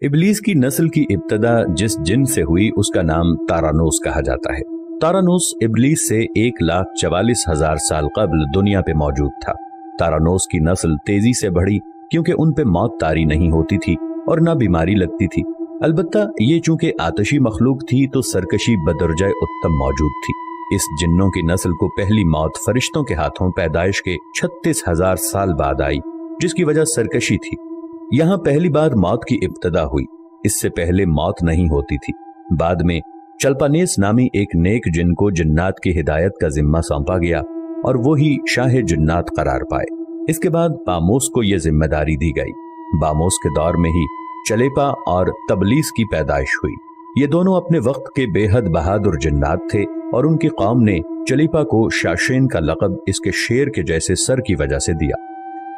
इबलीस की नस्ल की इब्तदा जिस जिन से हुई उसका नाम तारानोस कहा जाता है। तारानोस इबलीस से 1,44,000 साल कबल दुनिया पे मौजूद था। तारानोस की नस्ल तेजी से बढ़ी क्योंकि उन पे मौत तारी नहीं होती थी और ना बीमारी लगती थी। अलबत्ता ये चूंकि आतशी मखलूक थी तो सरकशी बदरजाए उत्तम मौजूद थी। इस जिन्नों की नस्ल को पहली मौत फरिश्तों के हाथों पैदाइश के 36,000 साल बाद आई, जिसकी वजह सरकशी थी। यहाँ पहली बार मौत की इब्तदा हुई। इससे पहले मौत नहीं होती थी। बाद में चल्पानेस नामी एक नेक जिन को जिन्नात की हिदायत का जिम्मा सौंपा गया और वो ही शाह जिन्नात करार पाए। इसके बाद बामोस को यह जिम्मेदारी दी गई। बामोस के दौर में ही चलेपा और तबलीस की पैदाइश हुई। ये दोनों अपने वक्त के बेहद बहादुर जिन्नात थे और उनकी कौम ने चलेपा को शाशेन का लक़ब इसके शेर के जैसे सर की वजह से दिया।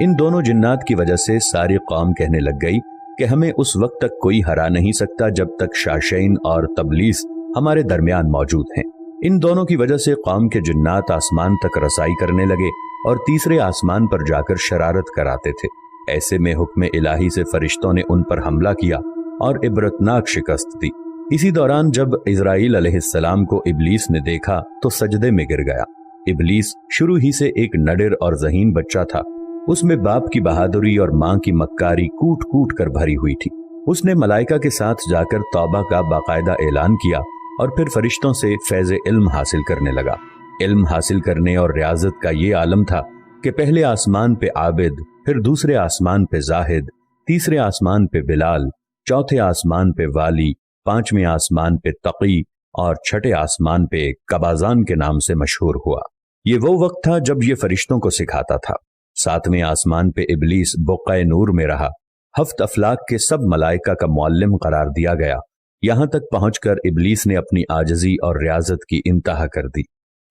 इन दोनों जिन्नात की वजह से सारी कौम कहने लग गई कि हमें उस वक्त तक कोई हरा नहीं सकता जब तक शाशेन और तबलीस हमारे दरमियान मौजूद हैं। इन दोनों की वजह से कौम के जिन्नात आसमान तक रसाई करने लगे और तीसरे आसमान पर जाकर शरारत कराते थे। ऐसे में हुक्म इलाही से फरिश्तों ने उन पर हमला किया और इबरतनाक शिकस्त दी। इसी दौरान जब इजराइल अलैहिस्सलाम को इबलीस ने देखा तो सजदे में गिर गया। इबलीस शुरू ही से एक नडर और ज़हीन बच्चा था। उसमें बाप की बहादुरी और माँ की मक्कारी कूट कूट कर भरी हुई थी। उसने मलाइका के साथ जाकर तौबा का बाकायदा ऐलान किया और फिर फरिश्तों से फैज़ इल्म हासिल करने लगा। इल्म हासिल करने और रियाजत का ये आलम था कि पहले आसमान पे आबिद, फिर दूसरे आसमान पे जाहिद, तीसरे आसमान पे बिलाल, चौथे आसमान पे वाली, पांचवें आसमान पे तकी और छठे आसमान पे कबाजान के नाम से मशहूर हुआ। ये वो वक्त था जब ये फरिश्तों को सिखाता था। सातवें आसमान पे इबलीस बुक़्क़ाए नूर में रहा। हफ्त अफलाक के सब मलाइका का मुअल्लिम करार दिया गया। यहां तक पहुंचकर इबलीस ने अपनी आजजी और रियाजत की इंतहा कर दी।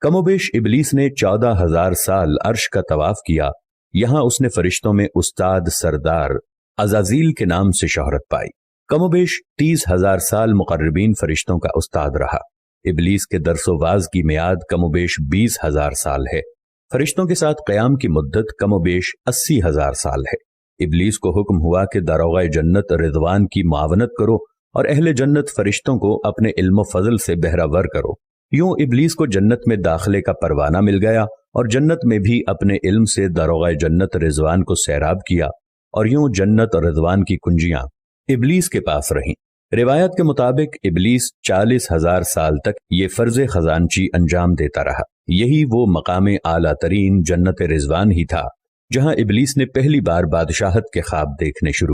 कमोबेश इबलीस ने 14,000 साल अर्श का तवाफ किया। यहां उसने फरिश्तों में उस्ताद सरदार अज़ाज़ील के नाम से शोहरत पाई। कमोबेश 30,000 साल मुक़र्रबीन फरिश्तों का उस्ताद रहा। इबलीस के दरसोवाज की मियाद कमोबेश 20,000 साल है। फरिश्तों के साथ क़याम की मुद्दत कमोबेश 80,000 साल है। इबलीस को हुक्म हुआ कि दारोग़ाए जन्नत रिज़वान की मुआवनत करो और अहले जन्नत फरिश्तों को अपने इल्म फजल से बहरावर करो। यूं इबलीस को जन्नत में दाखिले का परवाना मिल गया और जन्नत में भी अपने इल्म से दारोग़ाए जन्नत रिज़वान को सैराब किया और यूं जन्नत और रिज़वान की कुंजियां इबलीस के पास रहीं। रिवायत के मुताबिक इबलीस 40,000 साल तक ये फर्ज खजानची अंजाम देता रहा। यही वो मकाम आला तरीन जन्नत रिज़वान ही था जहां इबलीस ने पहली बार बादशाहत के ख्वाब देखने शुरू